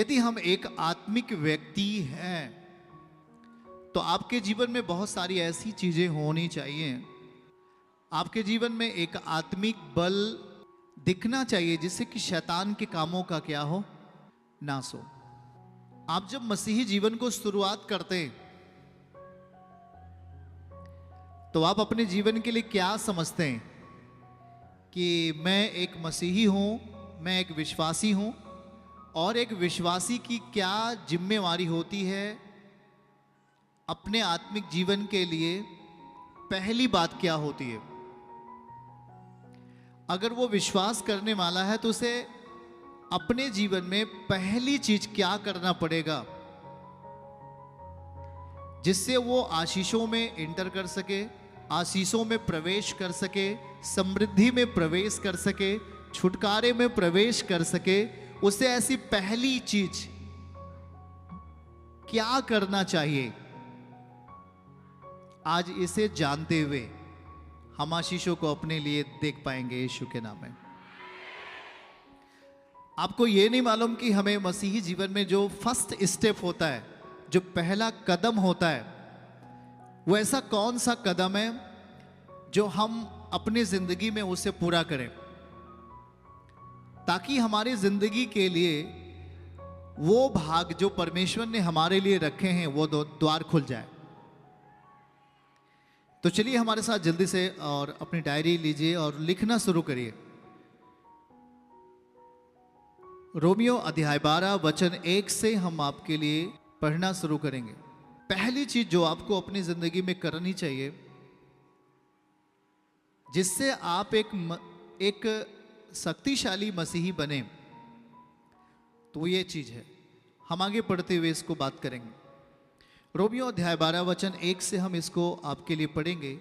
यदि हम एक आत्मिक व्यक्ति हैं तो आपके जीवन में बहुत सारी ऐसी चीजें होनी चाहिए। आपके जीवन में एक आत्मिक बल दिखना चाहिए जिससे कि शैतान के कामों का क्या हो, नाश हो। आप जब मसीही जीवन को शुरुआत करते हैं तो आप अपने जीवन के लिए क्या समझते हैं कि मैं एक मसीही हूं, मैं एक विश्वासी हूं, और एक विश्वासी की क्या जिम्मेवारी होती है अपने आत्मिक जीवन के लिए। पहली बात क्या होती है? अगर वो विश्वास करने वाला है तो उसे अपने जीवन में पहली चीज क्या करना पड़ेगा जिससे वो आशीषों में एंटर कर सके, आशीषों में प्रवेश कर सके, समृद्धि में प्रवेश कर सके, छुटकारे में प्रवेश कर सके। उसे ऐसी पहली चीज क्या करना चाहिए? आज इसे जानते हुए हम आशीषों को अपने लिए देख पाएंगे यीशु के नाम में। आपको यह नहीं मालूम कि हमें मसीही जीवन में जो फर्स्ट स्टेप होता है, जो पहला कदम होता है, वो ऐसा कौन सा कदम है जो हम अपनी जिंदगी में उसे पूरा करें ताकि हमारी जिंदगी के लिए वो भाग जो परमेश्वर ने हमारे लिए रखे हैं वो द्वार खुल जाए। तो चलिए हमारे साथ जल्दी से और अपनी डायरी लीजिए और लिखना शुरू करिए। रोमियो अध्याय 12 वचन 1 से हम आपके लिए पढ़ना शुरू करेंगे। पहली चीज जो आपको अपनी जिंदगी में करनी चाहिए जिससे आप एक शक्तिशाली मसीही बने, तो ये चीज है। हम आगे पढ़ते हुए इसको बात करेंगे। रोमियो अध्याय 12 वचन 1 से हम इसको आपके लिए पढ़ेंगे।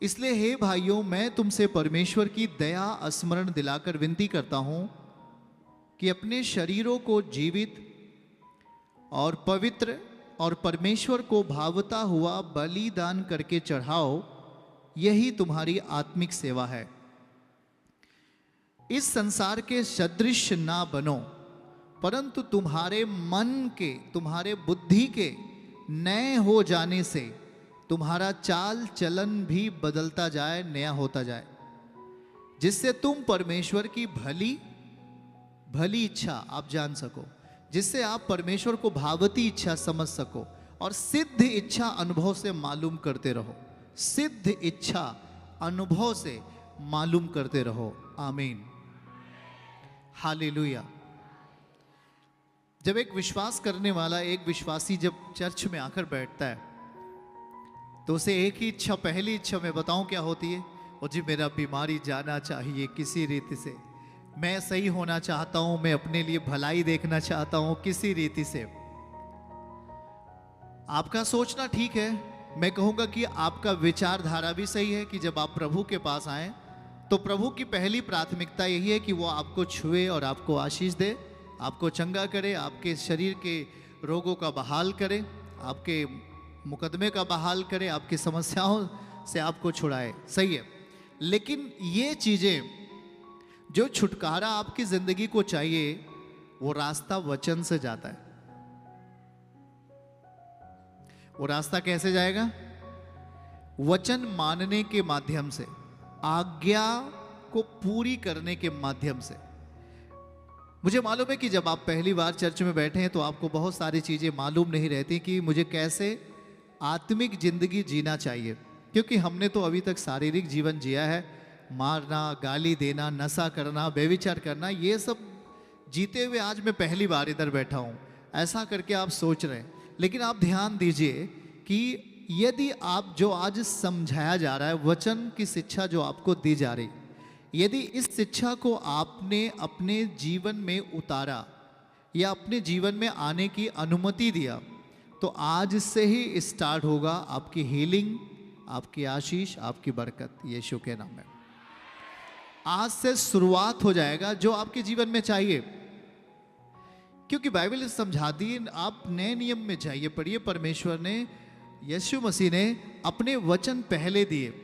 इसलिए हे भाइयों, मैं तुमसे परमेश्वर की दया स्मरण दिलाकर विनती करता हूं कि अपने शरीरों को जीवित और पवित्र और परमेश्वर को भावता हुआ बलिदान करके चढ़ाओ, यही तुम्हारी आत्मिक सेवा है। इस संसार के सदृश ना बनो, परंतु तुम्हारे मन के, तुम्हारे बुद्धि के नए हो जाने से तुम्हारा चाल चलन भी बदलता जाए, नया होता जाए, जिससे तुम परमेश्वर की भली इच्छा आप जान सको, जिससे आप परमेश्वर को भावती इच्छा समझ सको और सिद्ध इच्छा अनुभव से मालूम करते रहो। सिद्ध इच्छा अनुभव से मालूम करते रहो। आमीन, हालेलुया। जब एक विश्वास करने वाला, एक विश्वासी जब चर्च में आकर बैठता है तो उसे एक ही इच्छा, पहली इच्छा मैं बताऊं क्या होती है? और जी मेरा बीमारी जाना चाहिए किसी रीति से, मैं सही होना चाहता हूं, मैं अपने लिए भलाई देखना चाहता हूं किसी रीति से। आपका सोचना ठीक है, मैं कहूंगा कि आपका विचारधारा भी सही है कि जब आप प्रभु के पास आए तो प्रभु की पहली प्राथमिकता यही है कि वो आपको छुए और आपको आशीष दे, आपको चंगा करे, आपके शरीर के रोगों का बहाल करे, आपके मुकदमे का बहाल करे, आपकी समस्याओं से आपको छुड़ाए। सही है, लेकिन ये चीजें जो छुटकारा आपकी जिंदगी को चाहिए वो रास्ता वचन से जाता है। वो रास्ता कैसे जाएगा? वचन मानने के माध्यम से, आज्ञा को पूरी करने के माध्यम से। मुझे मालूम है कि जब आप पहली बार चर्च में बैठे हैं तो आपको बहुत सारी चीजें मालूम नहीं रहती कि मुझे कैसे आत्मिक जिंदगी जीना चाहिए, क्योंकि हमने तो अभी तक शारीरिक जीवन जिया है। मारना, गाली देना, नशा करना, व्यभिचार करना, ये सब जीते हुए आज मैं पहली बार इधर बैठा हूं, ऐसा करके आप सोच रहे हैं। लेकिन आप ध्यान दीजिए कि यदि आप जो आज समझाया जा रहा है, वचन की शिक्षा जो आपको दी जा रही, यदि इस शिक्षा को आपने अपने जीवन में उतारा या अपने जीवन में आने की अनुमति दिया, तो आज से ही स्टार्ट होगा आपकी हीलिंग, आपकी आशीष, आपकी बरकत यीशु के नाम में। आज से शुरुआत हो जाएगा जो आपके जीवन में चाहिए, क्योंकि बाइबल समझाती है। आप नए नियम में जाइए, पढ़िए, परमेश्वर ने, यीशु मसीह ने अपने वचन पहले दिए,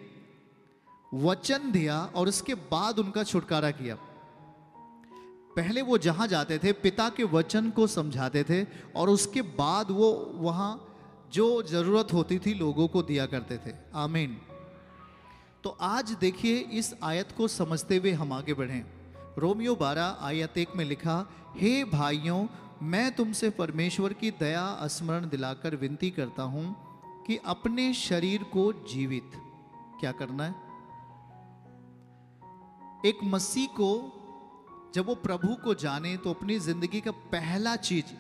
वचन दिया और उसके बाद उनका छुटकारा किया। पहले वो जहां जाते थे पिता के वचन को समझाते थे और उसके बाद वो वहां जो जरूरत होती थी लोगों को दिया करते थे। आमीन। तो आज देखिए इस आयत को समझते हुए हम आगे बढ़ें। रोमियो 12 आयत 1 में लिखा, हे भाइयों, मैं तुमसे परमेश्वर की दया स्मरण दिलाकर विनती करता हूं कि अपने शरीर को जीवित क्या करना है। एक मसीह को जब वो प्रभु को जाने तो अपनी जिंदगी का पहला चीज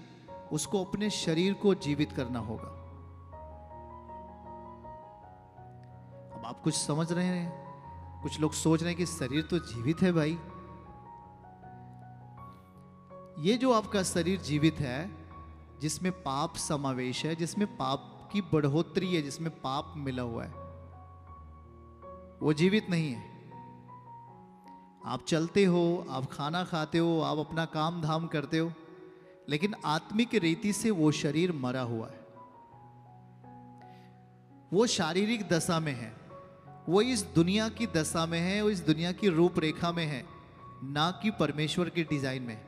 उसको अपने शरीर को जीवित करना होगा। अब आप कुछ समझ रहे हैं, कुछ लोग सोच रहे हैं कि शरीर तो जीवित है भाई। ये जो आपका शरीर जीवित है, जिसमें पाप समावेश है, जिसमें पाप की बढ़ोतरी है, जिसमें पाप मिला हुआ है, वो जीवित नहीं है। आप चलते हो, आप खाना खाते हो, आप अपना काम धाम करते हो, लेकिन आत्मिक रीति से वो शरीर मरा हुआ है। वो शारीरिक दशा में है, वो इस दुनिया की दशा में है, वो इस दुनिया की रूपरेखा में है, ना कि परमेश्वर के डिजाइन में।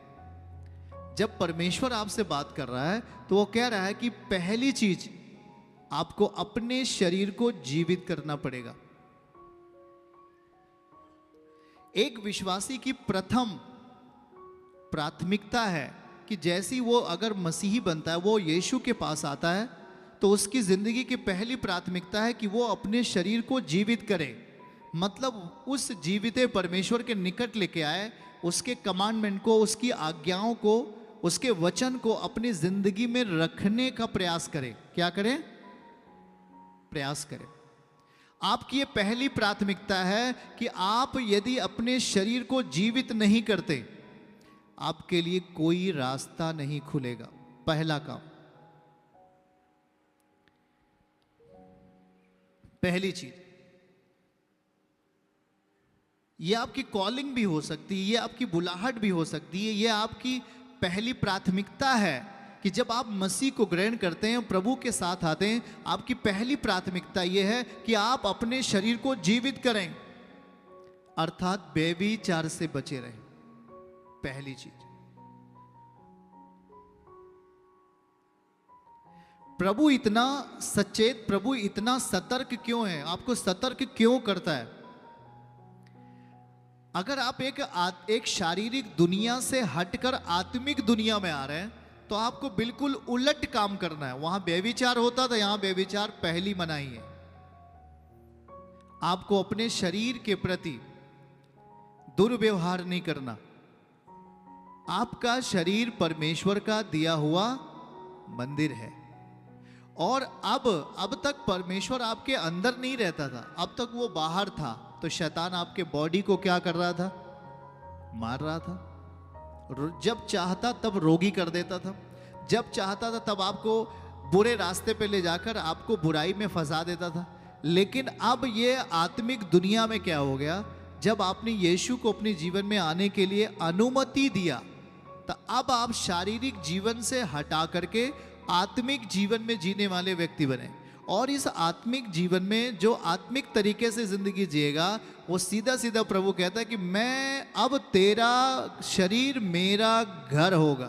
जब परमेश्वर आपसे बात कर रहा है तो वो कह रहा है कि पहली चीज आपको अपने शरीर को जीवित करना पड़ेगा। एक विश्वासी की प्रथम प्राथमिकता है कि जैसी वो अगर मसीही बनता है, वो यीशु के पास आता है, तो उसकी जिंदगी की पहली प्राथमिकता है कि वो अपने शरीर को जीवित करे। मतलब उस जीवित परमेश्वर के निकट लेके आए, उसके कमांडमेंट को, उसकी आज्ञाओं को, उसके वचन को अपनी जिंदगी में रखने का प्रयास करें। क्या करें? प्रयास करें। आपकी ये पहली प्राथमिकता है कि आप यदि अपने शरीर को जीवित नहीं करते, आपके लिए कोई रास्ता नहीं खुलेगा। पहला काम, पहली चीज, ये आपकी कॉलिंग भी हो सकती है, ये आपकी बुलाहट भी हो सकती है, ये आपकी पहली प्राथमिकता है कि जब आप मसीह को ग्रहण करते हैं, प्रभु के साथ आते हैं, आपकी पहली प्राथमिकता यह है कि आप अपने शरीर को जीवित करें, अर्थात व्यभिचार से बचे रहें। पहली चीज। प्रभु इतना सचेत, प्रभु इतना सतर्क क्यों है? आपको सतर्क क्यों करता है? अगर आप एक शारीरिक दुनिया से हटकर आत्मिक दुनिया में आ रहे हैं, तो आपको बिल्कुल उलट काम करना है। वहां व्यभिचार होता था, यहां व्यभिचार पहली मनाही है। आपको अपने शरीर के प्रति दुर्व्यवहार नहीं करना। आपका शरीर परमेश्वर का दिया हुआ मंदिर है, और अब तक परमेश्वर आपके अंदर नहीं रहता था, अब तक वो बाहर था। तो शैतान आपके बॉडी को क्या कर रहा था? मार रहा था। जब चाहता तब रोगी कर देता था, जब चाहता था तब आपको बुरे रास्ते पे ले जाकर आपको बुराई में फंसा देता था। लेकिन अब ये आत्मिक दुनिया में क्या हो गया? जब आपने यीशु को अपने जीवन में आने के लिए अनुमति दिया, तो अब आप शारीरिक जीवन से हटा करके आत्मिक जीवन में जीने वाले व्यक्ति बने। और इस आत्मिक जीवन में जो आत्मिक तरीके से जिंदगी जिएगा, वो सीधा सीधा प्रभु कहता है कि मैं अब तेरा शरीर मेरा घर होगा।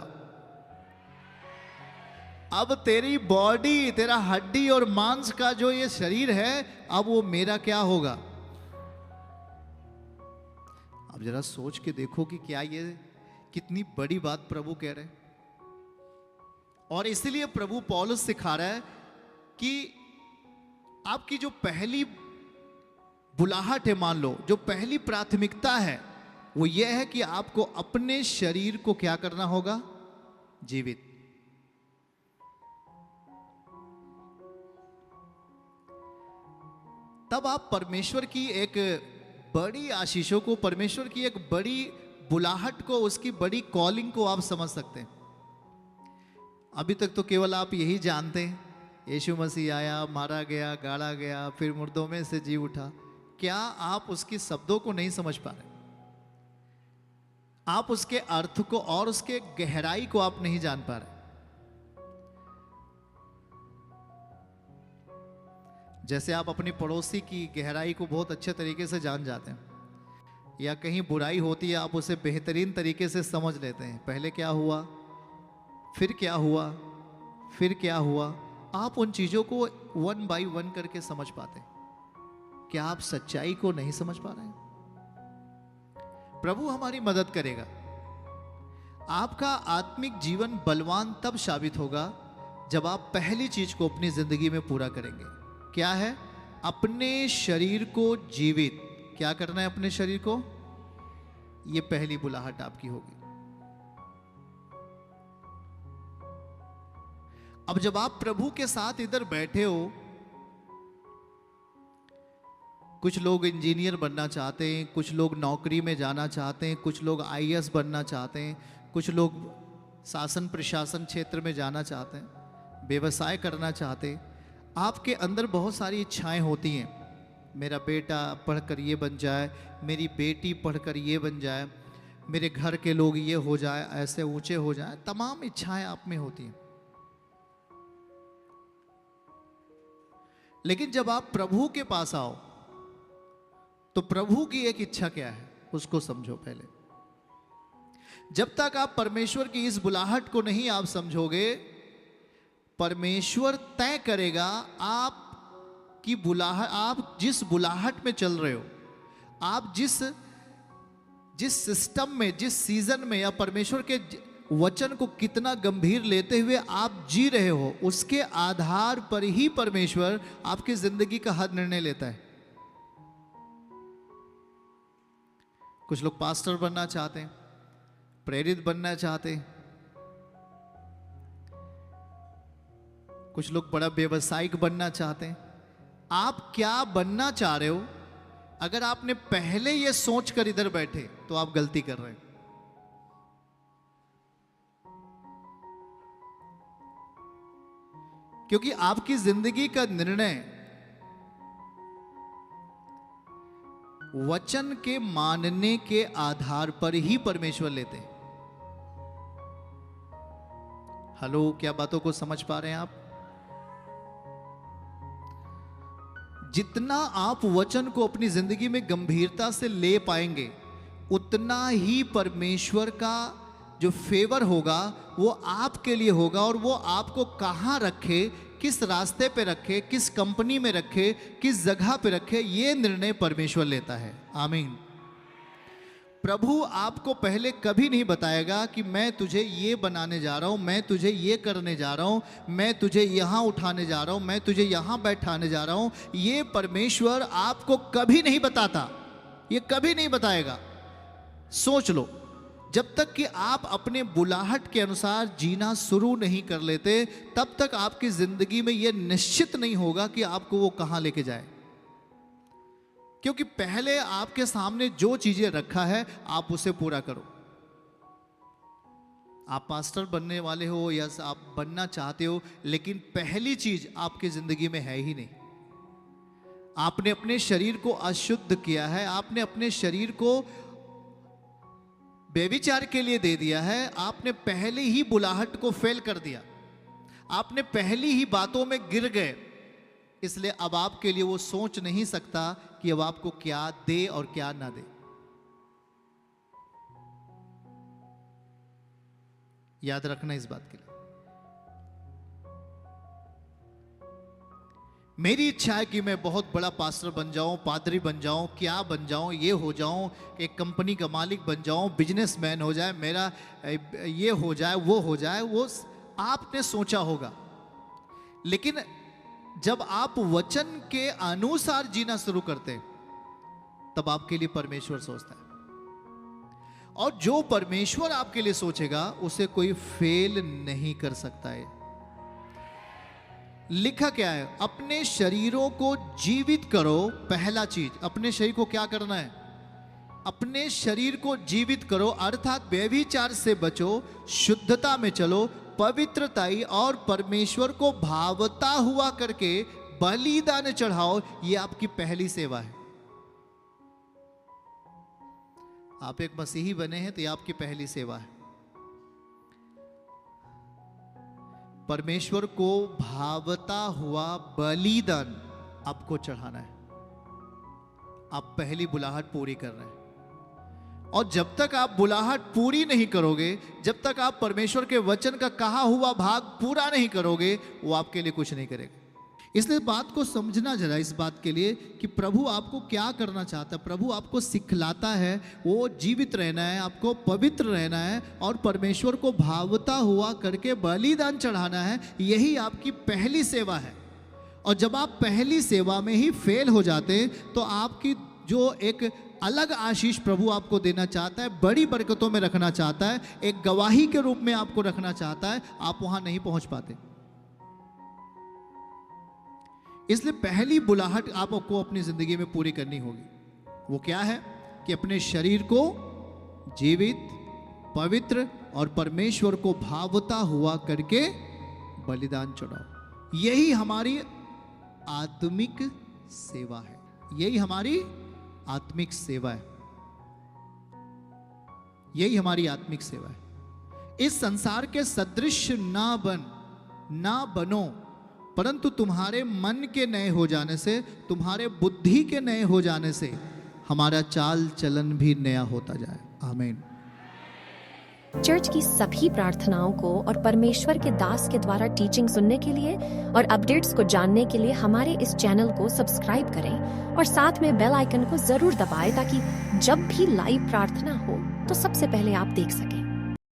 अब तेरी बॉडी, तेरा हड्डी और मांस का जो ये शरीर है, अब वो मेरा क्या होगा? अब जरा सोच के देखो कि क्या ये कितनी बड़ी बात प्रभु कह रहे हैं। और इसलिए प्रभु पौलुस सिखा रहा है कि आपकी जो पहली बुलाहट है, मान लो जो पहली प्राथमिकता है, वो ये है कि आपको अपने शरीर को क्या करना होगा? जीवित। तब आप परमेश्वर की एक बड़ी आशीषों को, परमेश्वर की एक बड़ी बुलाहट को, उसकी बड़ी कॉलिंग को आप समझ सकते हैं। अभी तक तो केवल आप यही जानते हैं, यीशु मसीह आया, मारा गया, गाड़ा गया, फिर मुर्दों में से जी उठा। क्या आप उसके शब्दों को नहीं समझ पा रहे? आप उसके अर्थ को और उसके गहराई को आप नहीं जान पा रहे। जैसे आप अपनी पड़ोसी की गहराई को बहुत अच्छे तरीके से जान जाते हैं, या कहीं बुराई होती है आप उसे बेहतरीन तरीके से समझ लेते हैं। पहले क्या हुआ, फिर क्या हुआ, फिर क्या हुआ, आप उन चीजों को वन बाय वन करके समझ पाते हैं। क्या आप सच्चाई को नहीं समझ पा रहे हैं? प्रभु हमारी मदद करेगा। आपका आत्मिक जीवन बलवान तब साबित होगा जब आप पहली चीज को अपनी जिंदगी में पूरा करेंगे। क्या है? अपने शरीर को जीवित। क्या करना है अपने शरीर को? ये पहली बुलाहट आपकी होगी। अब जब आप प्रभु के साथ इधर बैठे हो, कुछ लोग इंजीनियर बनना चाहते हैं, कुछ लोग नौकरी में जाना चाहते हैं, कुछ लोग आईएएस बनना चाहते हैं, कुछ लोग शासन प्रशासन क्षेत्र में जाना चाहते हैं, व्यवसाय करना चाहते हैं। आपके अंदर बहुत सारी इच्छाएं होती हैं। मेरा बेटा पढ़कर ये बन जाए, मेरी बेटी पढ़कर ये बन जाए, मेरे घर के लोग ये हो जाए, ऐसे ऊंचे हो जाए, तमाम इच्छाएं आप में होती हैं। लेकिन जब आप प्रभु के पास आओ तो प्रभु की एक इच्छा क्या है उसको समझो पहले। जब तक आप परमेश्वर की इस बुलाहट को नहीं आप समझोगे, परमेश्वर तय करेगा आप की बुलाहट, आप जिस बुलाहट में चल रहे हो, आप जिस सिस्टम में, जिस सीजन में, या परमेश्वर के वचन को कितना गंभीर लेते हुए आप जी रहे हो, उसके आधार पर ही परमेश्वर आपकी जिंदगी का हर निर्णय लेता है। कुछ लोग पास्टर बनना चाहते हैं, प्रेरित बनना चाहते हैं, कुछ लोग बड़ा व्यवसायिक बनना चाहते हैं। आप क्या बनना चाह रहे हो, अगर आपने पहले यह सोचकर इधर बैठे तो आप गलती कर रहे हैं। क्योंकि आपकी जिंदगी का निर्णय वचन के मानने के आधार पर ही परमेश्वर लेते हैं। हेलो, क्या बातों को समझ पा रहे हैं आप? जितना आप वचन को अपनी जिंदगी में गंभीरता से ले पाएंगे, उतना ही परमेश्वर का जो फेवर होगा वो आपके लिए होगा। और वो आपको कहाँ रखे, किस रास्ते पे रखे, किस कंपनी में रखे, किस जगह पे रखे, ये निर्णय परमेश्वर लेता है। आमीन। प्रभु आपको पहले कभी नहीं बताएगा कि मैं तुझे ये बनाने जा रहा हूं, मैं तुझे ये करने जा रहा हूं, मैं तुझे यहां उठाने जा रहा हूं, मैं तुझे यहां बैठाने जा रहा हूं। ये परमेश्वर आपको कभी नहीं बताता, ये कभी नहीं बताएगा। सोच लो, जब तक कि आप अपने बुलाहट के अनुसार जीना शुरू नहीं कर लेते, तब तक आपकी जिंदगी में यह निश्चित नहीं होगा कि आपको वो कहां लेके जाए। क्योंकि पहले आपके सामने जो चीजें रखा है आप उसे पूरा करो। आप पास्टर बनने वाले हो या आप बनना चाहते हो, लेकिन पहली चीज आपकी जिंदगी में है ही नहीं। आपने अपने शरीर को अशुद्ध किया है, आपने अपने शरीर को व्यभिचार के लिए दे दिया है, आपने पहले ही बुलाहट को फेल कर दिया, आपने पहली ही बातों में गिर गए। इसलिए अब आपके लिए वो सोच नहीं सकता कि अब आपको क्या दे और क्या ना दे। याद रखना इस बात के लिए। मेरी इच्छा है कि मैं बहुत बड़ा पास्टर बन जाऊं, पादरी बन जाऊं, क्या बन जाऊं, ये हो जाऊं, एक कंपनी का मालिक बन जाऊं, बिजनेसमैन हो जाए, मेरा ये हो जाए, वो हो जाए। वो आपने सोचा होगा, लेकिन जब आप वचन के अनुसार जीना शुरू करते हैं, तब आपके लिए परमेश्वर सोचता है। और जो परमेश्वर आपके लिए सोचेगा उसे कोई फेल नहीं कर सकता है। लिखा क्या है? अपने शरीरों को जीवित करो। पहला चीज, अपने शरीर को क्या करना है? अपने शरीर को जीवित करो, अर्थात व्यभिचार से बचो, शुद्धता में चलो, पवित्रताई और परमेश्वर को भावता हुआ करके बलिदान चढ़ाओ। ये आपकी पहली सेवा है। आप एक मसीही बने हैं तो ये आपकी पहली सेवा है। परमेश्वर को भावता हुआ बलिदान आपको चढ़ाना है। आप पहली बुलाहट पूरी कर रहे हैं। और जब तक आप बुलाहट पूरी नहीं करोगे, जब तक आप परमेश्वर के वचन का कहा हुआ भाग पूरा नहीं करोगे, वो आपके लिए कुछ नहीं करेगा। इसलिए बात को समझना जरा, इस बात के लिए कि प्रभु आपको क्या करना चाहता है। प्रभु आपको सिखलाता है वो जीवित रहना है, आपको पवित्र रहना है और परमेश्वर को भावता हुआ करके बलिदान चढ़ाना है। यही आपकी पहली सेवा है। और जब आप पहली सेवा में ही फेल हो जाते तो आपकी जो एक अलग आशीष प्रभु आपको देना चाहता है, बड़ी बरकतों में रखना चाहता है, एक गवाही के रूप में आपको रखना चाहता है, आप वहां नहीं पहुंच पाते। इसलिए पहली बुलाहट आपको अपनी जिंदगी में पूरी करनी होगी। वो क्या है कि अपने शरीर को जीवित, पवित्र और परमेश्वर को भावता हुआ करके बलिदान चढ़ाओ। यही हमारी आत्मिक सेवा है। यही हमारी आत्मिक सेवा है। यही हमारी आत्मिक सेवा है। इस संसार के सदृश ना बनो, परंतु तुम्हारे मन के नए हो जाने से, तुम्हारे बुद्धि के नए हो जाने से हमारा चाल चलन भी नया होता जाए। आमीन। चर्च की सभी प्रार्थनाओं को और परमेश्वर के दास के द्वारा टीचिंग सुनने के लिए और अपडेट्स को जानने के लिए हमारे इस चैनल को सब्सक्राइब करें और साथ में बेल आइकन को जरूर दबाएं ताकि जब भी लाइव प्रार्थना हो तो सबसे पहले आप देख सकें।